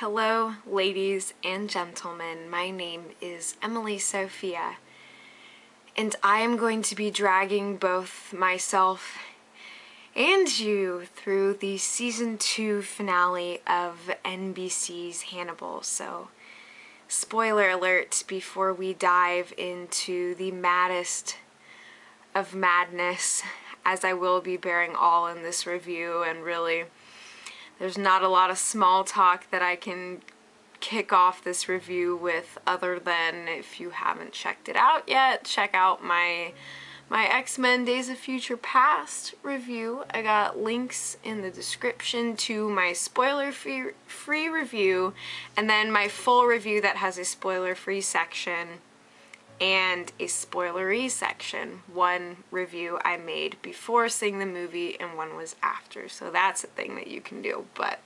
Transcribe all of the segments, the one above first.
Hello, ladies and gentlemen. My name is Emily Sophia, and I am going to be dragging both myself and you through the season 2 finale of NBC's Hannibal. So, spoiler alert before we dive into the maddest of madness, as I will be bearing all in this review, and really there's not a lot of small talk that I can kick off this review with, other than if you haven't checked it out yet, check out my X-Men Days of Future Past review. I got links in the description to my spoiler-free review, and then my full review that has a spoiler-free section and a spoilery section. One review I made before seeing the movie and one was after, so that's a thing that you can do. But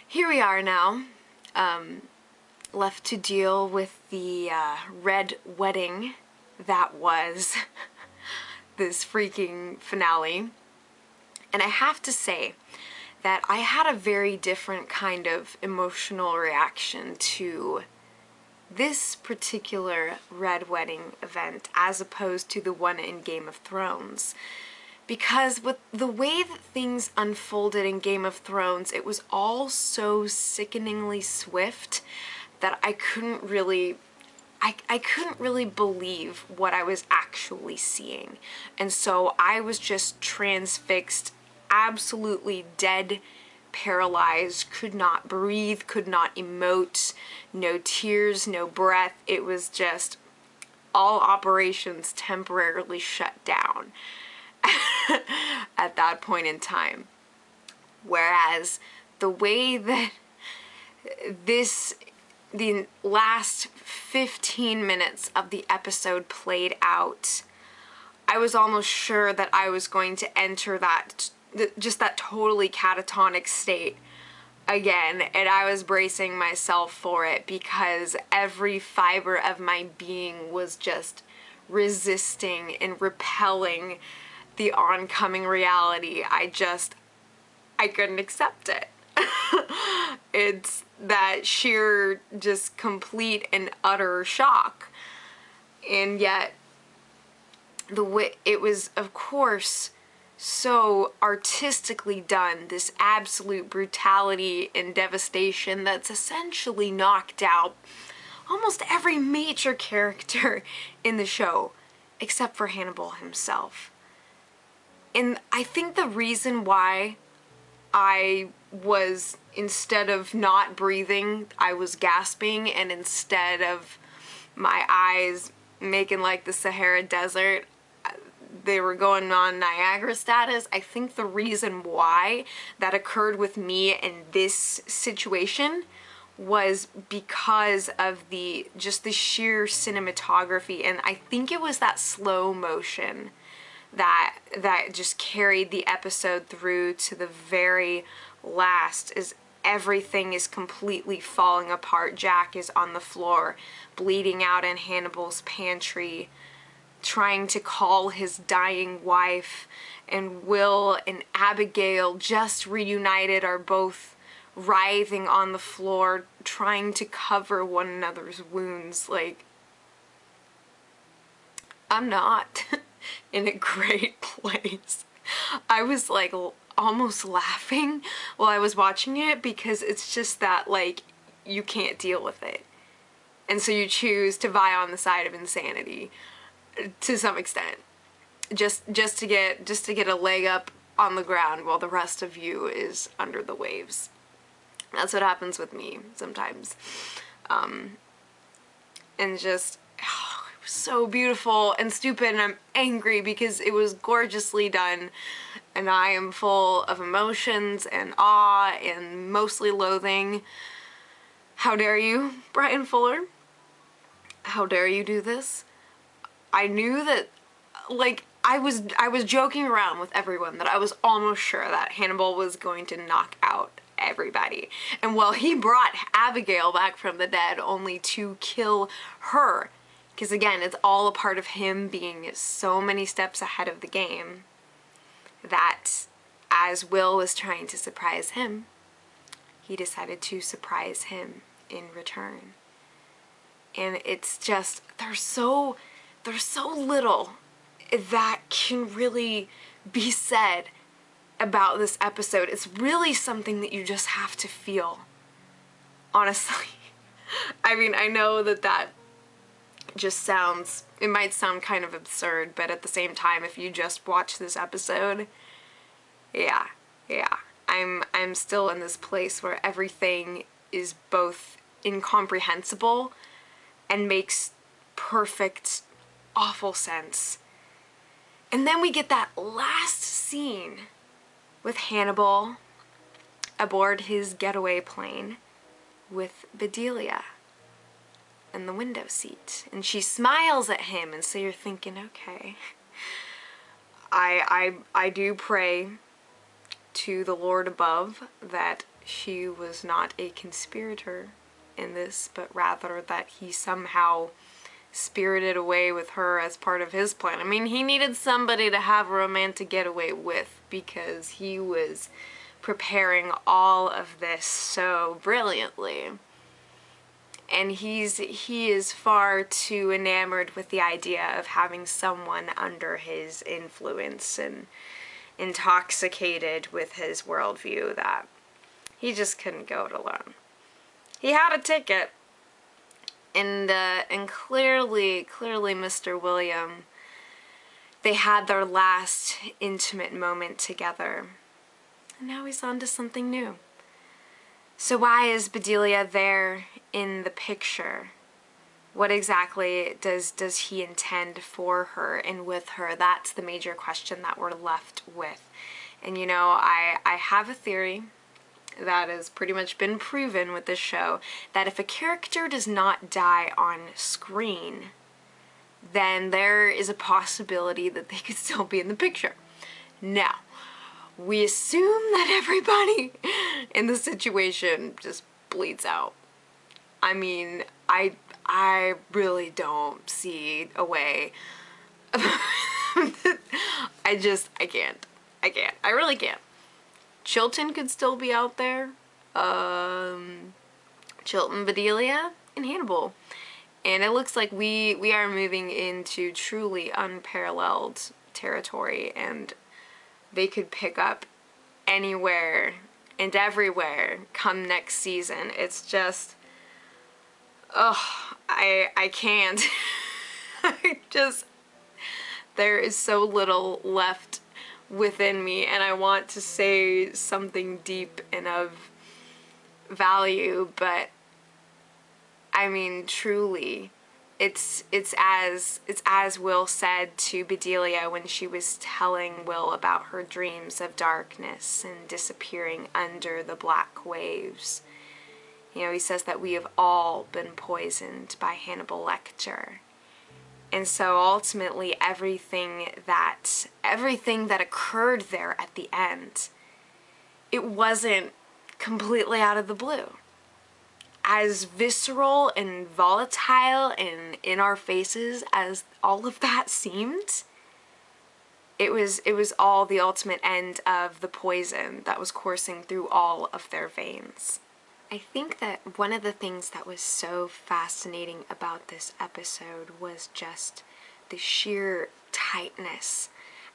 here we are now, left to deal with the red wedding that was this freaking finale. And I have to say that I had a very different kind of emotional reaction to this particular red wedding event as opposed to the one in Game of Thrones. Because with the way that things unfolded in Game of Thrones, it was all so sickeningly swift that I couldn't really believe what I was actually seeing. And so I was just transfixed, absolutely dead, paralyzed, could not breathe, could not emote, no tears, no breath. It was just all operations temporarily shut down at that point in time. Whereas the way that the last 15 minutes of the episode played out, I was almost sure that I was going to enter just that totally catatonic state again, and I was bracing myself for it because every fiber of my being was just resisting and repelling the oncoming reality. I couldn't accept it. It's that sheer, just complete and utter shock. And yet, the way it was, of course, so artistically done, this absolute brutality and devastation that's essentially knocked out almost every major character in the show, except for Hannibal himself. And I think the reason why I was, instead of not breathing, I was gasping, and instead of my eyes making like the Sahara Desert, they were going on Niagara status. I think the reason why that occurred with me in this situation was because of just the sheer cinematography, and I think it was that slow motion that just carried the episode through to the very last, as everything is completely falling apart. Jack is on the floor, bleeding out in Hannibal's pantry, trying to call his dying wife, and Will and Abigail, just reunited, are both writhing on the floor, trying to cover one another's wounds. Like, I'm not in a great place. I was like almost laughing while I was watching it, because it's just that, like, you can't deal with it, and so you choose to vie on the side of insanity to some extent, just to get a leg up on the ground while the rest of you is under the waves. That's what happens with me sometimes. And just, oh, it was so beautiful and stupid, and I'm angry because it was gorgeously done, and I am full of emotions and awe and mostly loathing. How dare you, Brian Fuller? How dare you do this? I knew that, like, I was joking around with everyone that I was almost sure that Hannibal was going to knock out everybody. And while he brought Abigail back from the dead only to kill her, because again, it's all a part of him being so many steps ahead of the game, that as Will was trying to surprise him, he decided to surprise him in return. And it's just, there's so little that can really be said about this episode. It's really something that you just have to feel, honestly. I mean, I know that just sounds, it might sound kind of absurd, but at the same time, if you just watch this episode, yeah, I'm still in this place where everything is both incomprehensible and makes perfect, awful sense. And then we get that last scene with Hannibal aboard his getaway plane with Bedelia in the window seat. And she smiles at him, and so you're thinking, okay, I do pray to the Lord above that she was not a conspirator in this, but rather that he somehow spirited away with her as part of his plan. I mean, he needed somebody to have a romantic getaway with because he was preparing all of this so brilliantly. And he is far too enamored with the idea of having someone under his influence and intoxicated with his worldview that he just couldn't go it alone. He had a ticket, and clearly Mr. William, they had their last intimate moment together, and now he's on to something new. So why is Bedelia there in the picture? What exactly does he intend for her and with her? That's the major question that we're left with. And you know, I have a theory that has pretty much been proven with this show, that if a character does not die on screen, then there is a possibility that they could still be in the picture. Now, we assume that everybody in the situation just bleeds out. I mean, I really don't see a way. I can't. I really can't. Chilton could still be out there. Chilton, Bedelia, and Hannibal. And it looks like we are moving into truly unparalleled territory, and they could pick up anywhere and everywhere come next season. It's just, I can't. There is so little left within me, and I want to say something deep and of value, but I mean, truly, it's as Will said to Bedelia when she was telling Will about her dreams of darkness and disappearing under the black waves. You know, he says that we have all been poisoned by Hannibal Lecter. And so ultimately everything that occurred there at the end, it wasn't completely out of the blue. As visceral and volatile and in our faces as all of that seemed, it was all the ultimate end of the poison that was coursing through all of their veins. I think that one of the things that was so fascinating about this episode was just the sheer tightness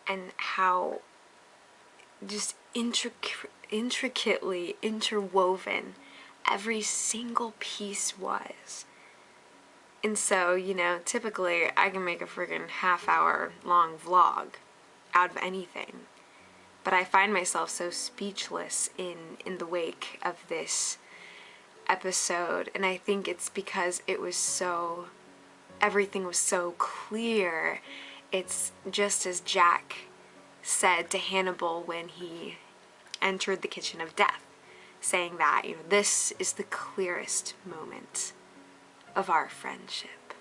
and how just intricately interwoven every single piece was. And so, you know, typically I can make a friggin' half-hour long vlog out of anything. But I find myself so speechless in the wake of this episode, and I think it's because everything was so clear. It's just as Jack said to Hannibal when he entered the kitchen of death, saying that, you know, this is the clearest moment of our friendship.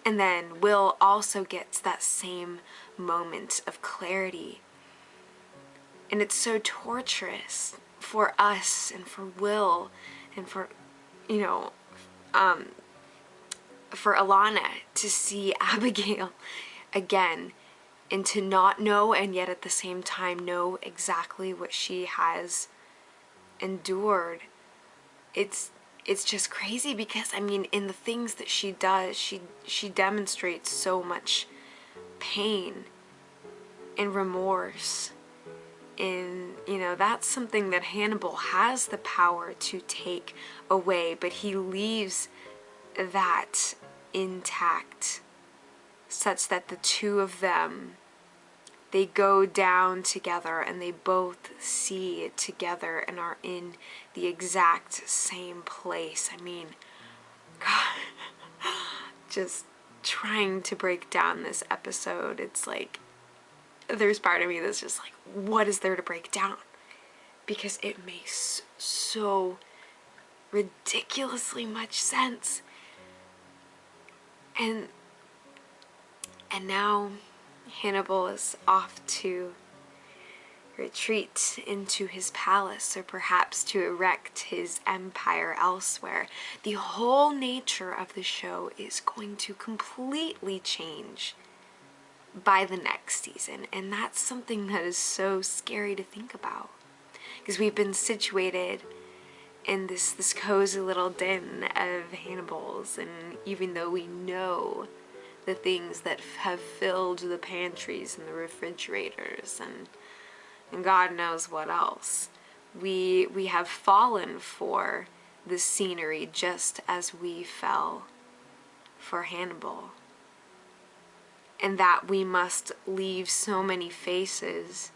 And then Will also gets that same moment of clarity, and it's so torturous for us and for Will and for, you know, for Alana to see Abigail again and to not know and yet at the same time know exactly what she has endured. It's just crazy because, I mean, in the things that she does, she demonstrates so much pain and remorse. And, you know, that's something that Hannibal has the power to take away, but he leaves that intact, such that the two of them, they go down together and they both see it together and are in the exact same place. I mean, God, just trying to break down this episode, it's like, there's part of me that's just like, what is there to break down? Because it makes so ridiculously much sense. And now Hannibal is off to retreat into his palace, or perhaps to erect his empire elsewhere. The whole nature of the show is going to completely change by the next season, and that's something that is so scary to think about, because we've been situated in this cozy little den of Hannibals, and even though we know the things that have filled the pantries and the refrigerators and God knows what else, we have fallen for the scenery just as we fell for Hannibal. And that we must leave so many faces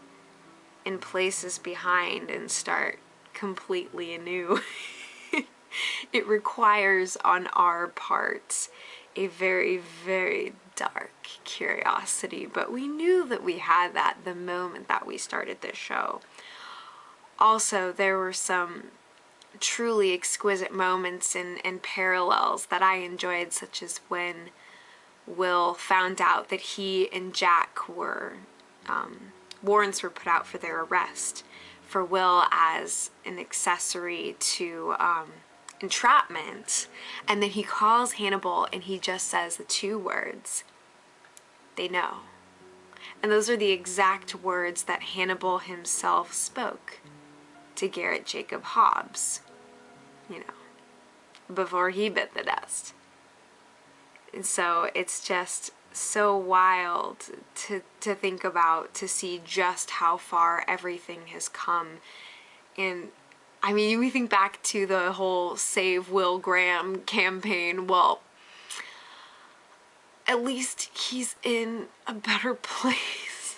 and places behind and start completely anew. It requires on our part a very, very dark curiosity, but we knew that we had that the moment that we started this show. Also, there were some truly exquisite moments and parallels that I enjoyed, such as when Will found out that he and Jack were, warrants were put out for their arrest for Will as an accessory to entrapment, and then he calls Hannibal and he just says the two words, "They know." And those are the exact words that Hannibal himself spoke to Garrett Jacob Hobbs, you know, before he bit the dust. And so it's just so wild to think about, to see just how far everything has come. And I mean, we think back to the whole Save Will Graham campaign. Well, at least he's in a better place.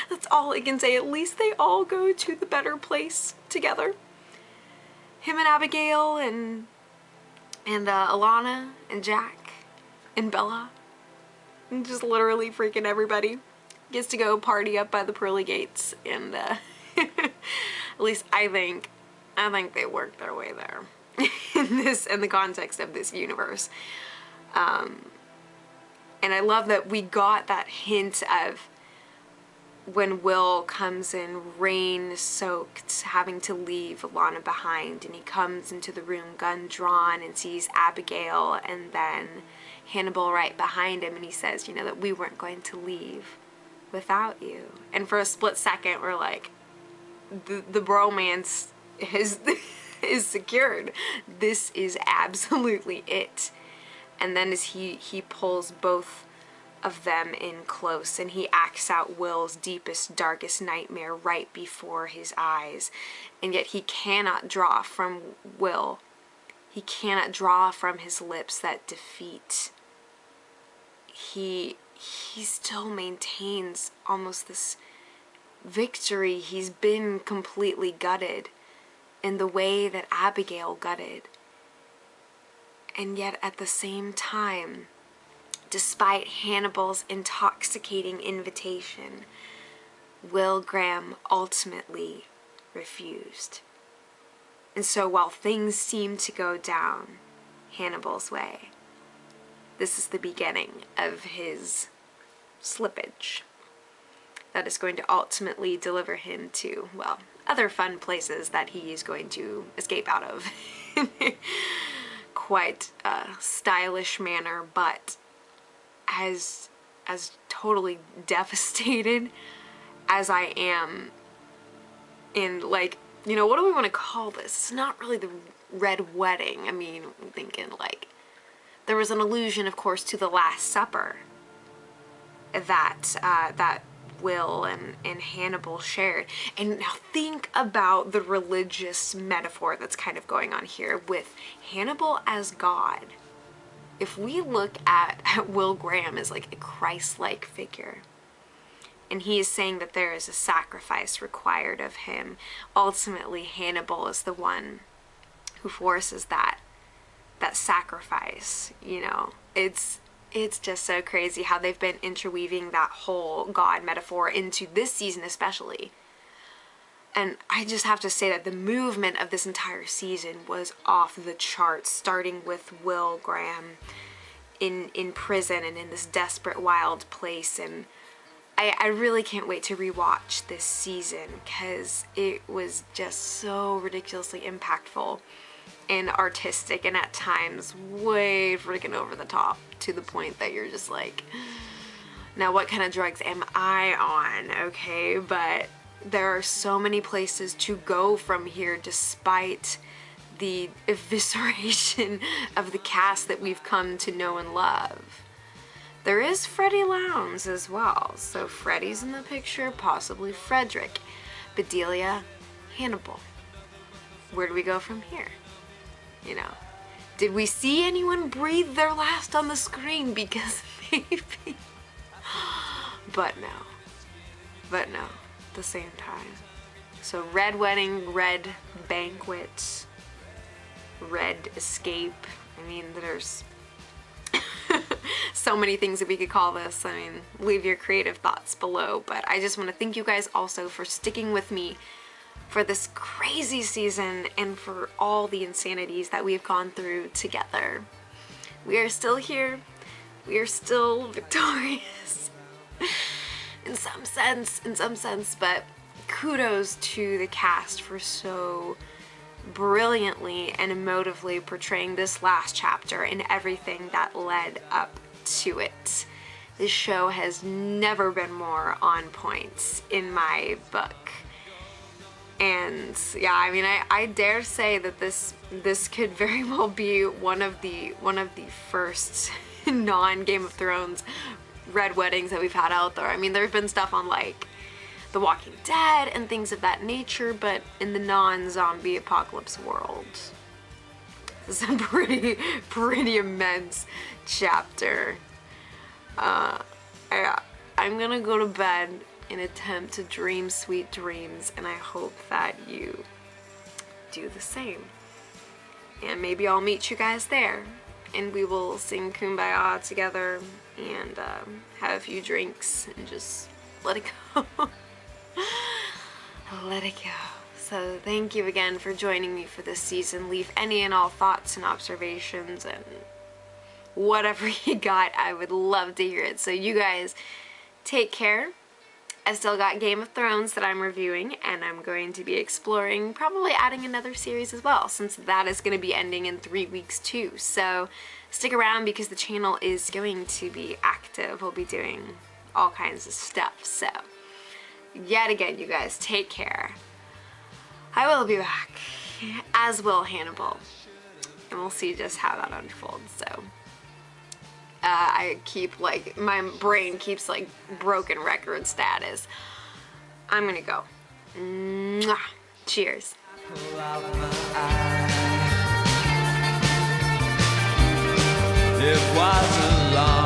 That's all I can say. At least they all go to the better place together. Him and Abigail and Alana and Jack and Bella, and just literally freaking everybody gets to go party up by the pearly gates, and at least I think they worked their way there in the context of this universe. And I love that we got that hint of when Will comes in rain-soaked, having to leave Alana behind, and he comes into the room gun drawn and sees Abigail and then Hannibal right behind him, and he says, you know, that we weren't going to leave without you. And for a split second we're like, the bromance is secured. This is absolutely it. And then as he pulls both of them in close, and he acts out Will's deepest, darkest nightmare right before his eyes, and yet he cannot draw from Will. He cannot draw from his lips that defeat. He still maintains almost this victory. He's been completely gutted in the way that Abigail gutted. And yet at the same time, despite Hannibal's intoxicating invitation, Will Graham ultimately refused. And so while things seem to go down Hannibal's way, this is the beginning of his slippage that is going to ultimately deliver him to, well, other fun places that he is going to escape out of in quite a stylish manner, but as totally devastated as I am in, like, you know, what do we want to call this? It's not really the Red Wedding. I mean, I'm thinking like, there was an allusion, of course, to the Last Supper that Will and Hannibal shared. And now think about the religious metaphor that's kind of going on here with Hannibal as God. If we look at Will Graham as like a Christ-like figure, and he is saying that there is a sacrifice required of him, ultimately Hannibal is the one who forces that sacrifice, you know. It's just so crazy how they've been interweaving that whole God metaphor into this season especially. And I just have to say that the movement of this entire season was off the charts, starting with Will Graham in prison and in this desperate, wild place. And I really can't wait to rewatch this season because it was just so ridiculously impactful and artistic, and at times way freaking over the top, to the point that you're just like, now what kind of drugs am I on? Okay, but there are so many places to go from here despite the evisceration of the cast that we've come to know and love. There is Freddie Lowndes as well, so Freddie's in the picture, possibly Frederick, Bedelia, Hannibal. Where do we go from here? You know, did we see anyone breathe their last on the screen? Because maybe, but no, at the same time. So Red Wedding, Red Banquet, Red Escape. I mean, there's so many things that we could call this. I mean, leave your creative thoughts below, but I just want to thank you guys also for sticking with me for this crazy season and for all the insanities that we've gone through together. We are still here. We are still victorious in some sense, but kudos to the cast for so brilliantly and emotively portraying this last chapter and everything that led up to it. This show has never been more on point in my book. And yeah, I mean, I dare say that this could very well be one of the first non-Game of Thrones Red Weddings that we've had out there. I mean, there's been stuff on like The Walking Dead and things of that nature, but in the non-zombie apocalypse world, this is a pretty immense chapter. I'm gonna go to bed and attempt to dream sweet dreams, and I hope that you do the same. And maybe I'll meet you guys there, and we will sing Kumbaya together and have a few drinks and just let it go. Let it go. So thank you again for joining me for this season. Leave any and all thoughts and observations and whatever you got. I would love to hear it. So you guys take care. I've still got Game of Thrones that I'm reviewing, and I'm going to be exploring, probably adding another series as well, since that is going to be ending in 3 weeks too. So stick around because the channel is going to be active. We'll be doing all kinds of stuff. So yet again, you guys, take care. I will be back, as will Hannibal, and we'll see just how that unfolds. So I keep like, my brain keeps like broken record status. I'm gonna go. Mwah. Cheers. It was a long